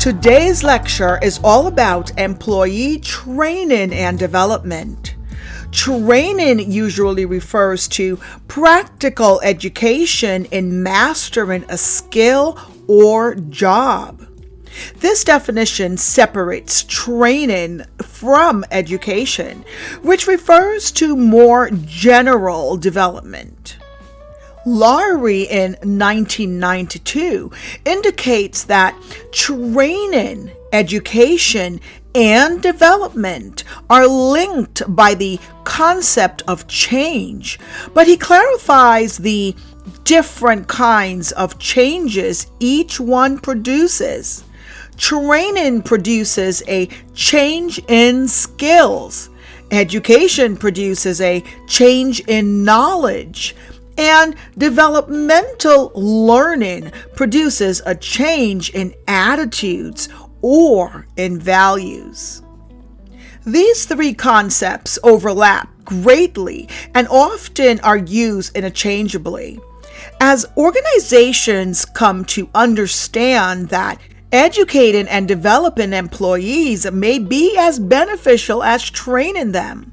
Today's lecture is all about employee training and development. Training usually refers to practical education in mastering a skill or job. This definition separates training from education, which refers to more general development. Lowry in 1992 indicates that training, education, and development are linked by the concept of change, but he clarifies the different kinds of changes each one produces. Training produces a change in skills. Education produces a change in knowledge. And developmental learning produces a change in attitudes or in values. These three concepts overlap greatly and often are used interchangeably. As organizations come to understand that educating and developing employees may be as beneficial as training them,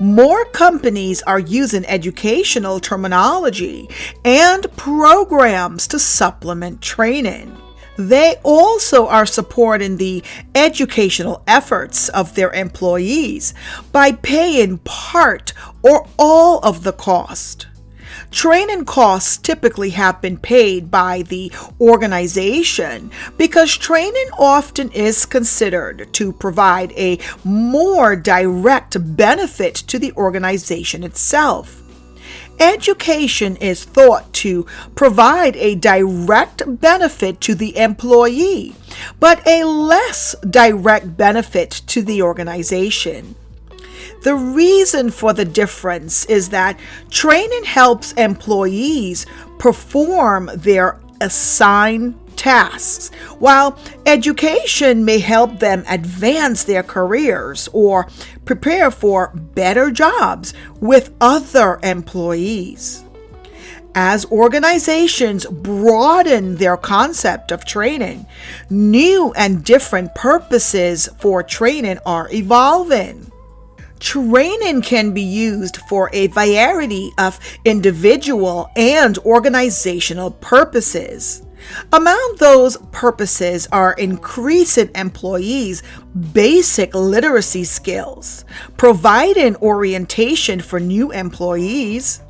more companies are using educational terminology and programs to supplement training. They also are supporting the educational efforts of their employees by paying part or all of the cost. Training costs typically have been paid by the organization because training often is considered to provide a more direct benefit to the organization itself. Education is thought to provide a direct benefit to the employee, but a less direct benefit to the organization. The reason for the difference is that training helps employees perform their assigned tasks, while education may help them advance their careers or prepare for better jobs with other employees. As organizations broaden their concept of training, new and different purposes for training are evolving. Training can be used for a variety of individual and organizational purposes. Among those purposes are increasing employees' basic literacy skills, providing orientation for new employees,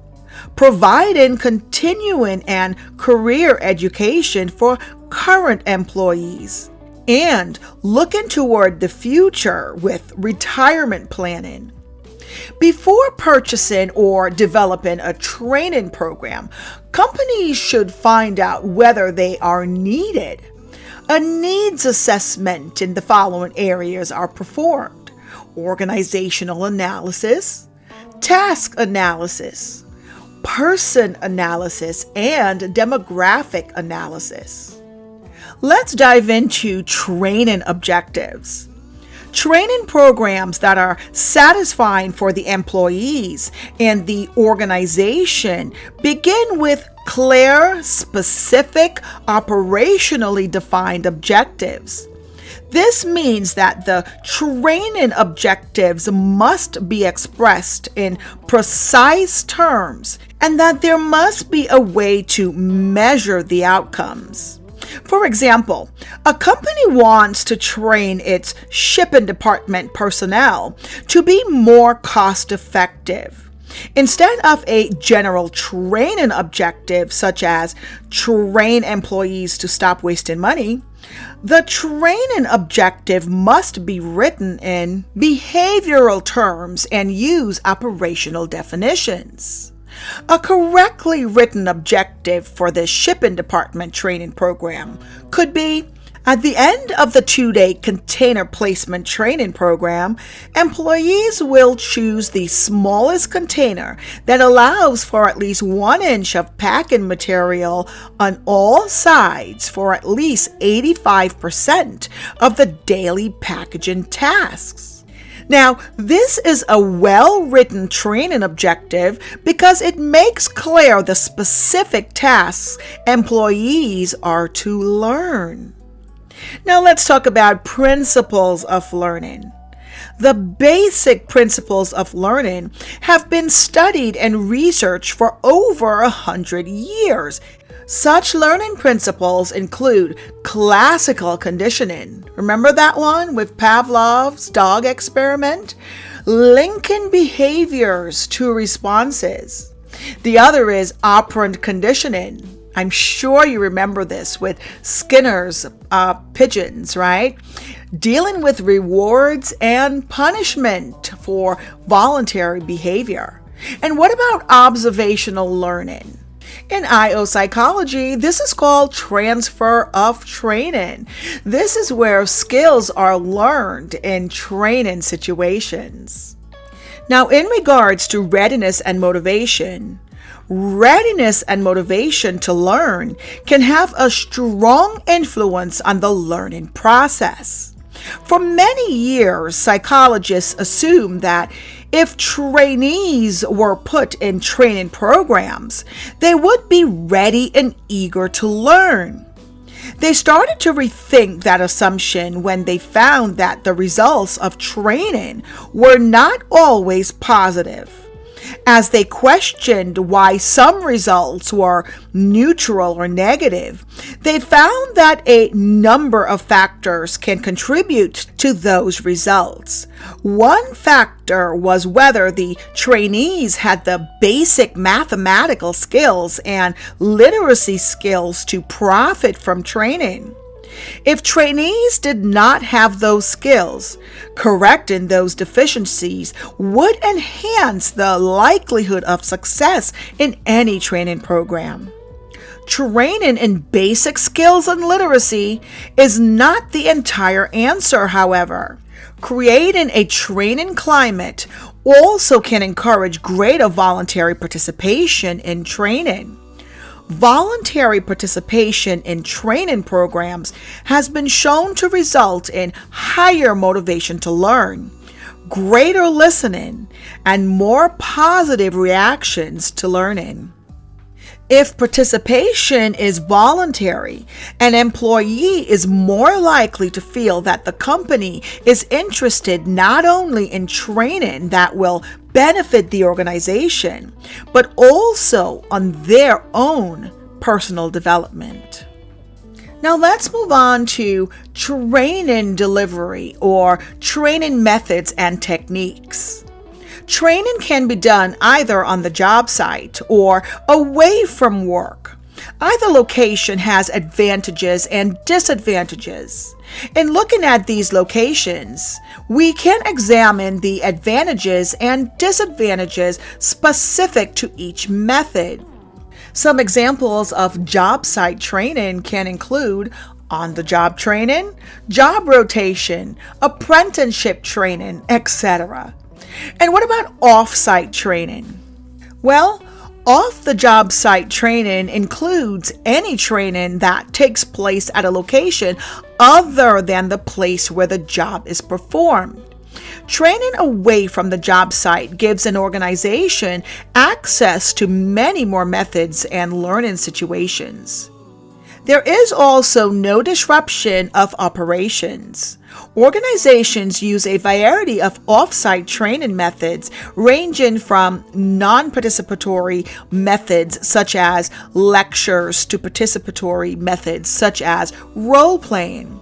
providing continuing and career education for current employees, and looking toward the future with retirement planning. Before purchasing or developing a training program, companies should find out whether they are needed. A needs assessment in the following areas are performed: organizational analysis, task analysis, person analysis, and demographic analysis. Let's dive into training objectives. Training programs that are satisfying for the employees and the organization begin with clear, specific, operationally defined objectives. This means that the training objectives must be expressed in precise terms and that there must be a way to measure the outcomes. For example, a company wants to train its shipping department personnel to be more cost-effective. Instead of a general training objective such as train employees to stop wasting money, the training objective must be written in behavioral terms and use operational definitions. A correctly written objective for the shipping department training program could be: at the end of the 2-day container placement training program, employees will choose the smallest container that allows for at least 1 inch of packing material on all sides for at least 85% of the daily packaging tasks. Now, this is a well-written training objective because it makes clear the specific tasks employees are to learn. Now let's talk about principles of learning. The basic principles of learning have been studied and researched for over 100 years. Such learning principles include classical conditioning. Remember that one with Pavlov's dog experiment? Linking behaviors to responses. The other is operant conditioning. I'm sure you remember this with Skinner's pigeons, right? Dealing with rewards and punishment for voluntary behavior. And what about observational learning? In IO psychology, this is called transfer of training. This is where skills are learned in training situations. Now, in regards to readiness and motivation to learn can have a strong influence on the learning process. For many years, psychologists assumed that if trainees were put in training programs, they would be ready and eager to learn. They started to rethink that assumption when they found that the results of training were not always positive. As they questioned why some results were neutral or negative, they found that a number of factors can contribute to those results. One factor was whether the trainees had the basic mathematical skills and literacy skills to profit from training. If trainees did not have those skills, correcting those deficiencies would enhance the likelihood of success in any training program. Training in basic skills and literacy is not the entire answer, however. Creating a training climate also can encourage greater voluntary participation in training. Voluntary participation in training programs has been shown to result in higher motivation to learn, greater listening, and more positive reactions to learning. If participation is voluntary, an employee is more likely to feel that the company is interested not only in training that will benefit the organization, but also on their own personal development. Now let's move on to training delivery or training methods and techniques. Training can be done either on the job site or away from work. Either location has advantages and disadvantages. In looking at these locations, we can examine the advantages and disadvantages specific to each method. Some examples of job site training can include on-the-job training, job rotation, apprenticeship training, etc. And what about off-site training? Well, off-the-job site training includes any training that takes place at a location other than the place where the job is performed. Training away from the job site gives an organization access to many more methods and learning situations. There is also no disruption of operations. Organizations use a variety of off-site training methods ranging from non-participatory methods such as lectures to participatory methods such as role-playing.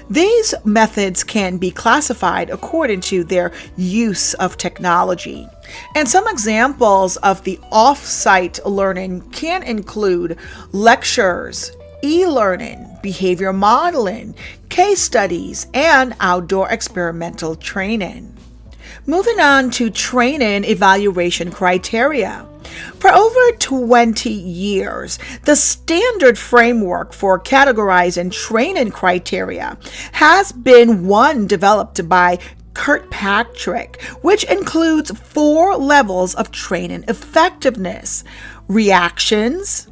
These methods can be classified according to their use of technology. And some examples of the off-site learning can include lectures, e-learning, behavior modeling, case studies, and outdoor experimental training. Moving on to training evaluation criteria. For over 20 years, the standard framework for categorizing training criteria has been one developed by Kirkpatrick, which includes 4 levels of training effectiveness: reactions,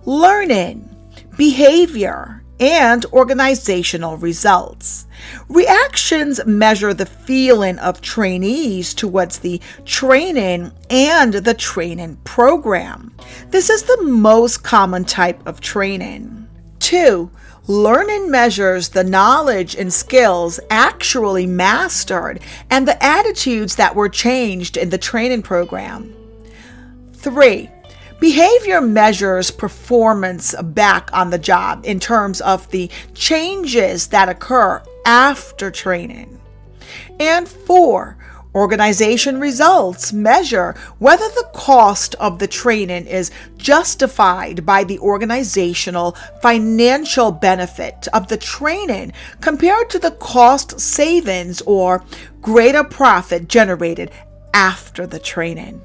learning, behavior, and organizational results. Reactions measure the feeling of trainees towards the training and the training program. This is the most common type of training. 2. Learning measures the knowledge and skills actually mastered and the attitudes that were changed in the training program. 3. Behavior measures performance back on the job in terms of the changes that occur after training. And 4. Organization results measure whether the cost of the training is justified by the organizational financial benefit of the training compared to the cost savings or greater profit generated after the training.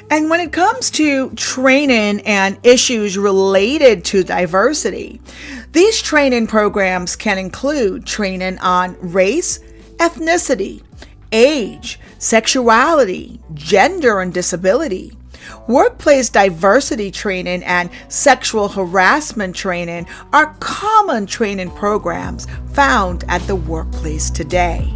And when it comes to training and issues related to diversity, these training programs can include training on race, ethnicity, age, sexuality, gender and disability. Workplace diversity training and sexual harassment training are common training programs found at the workplace today.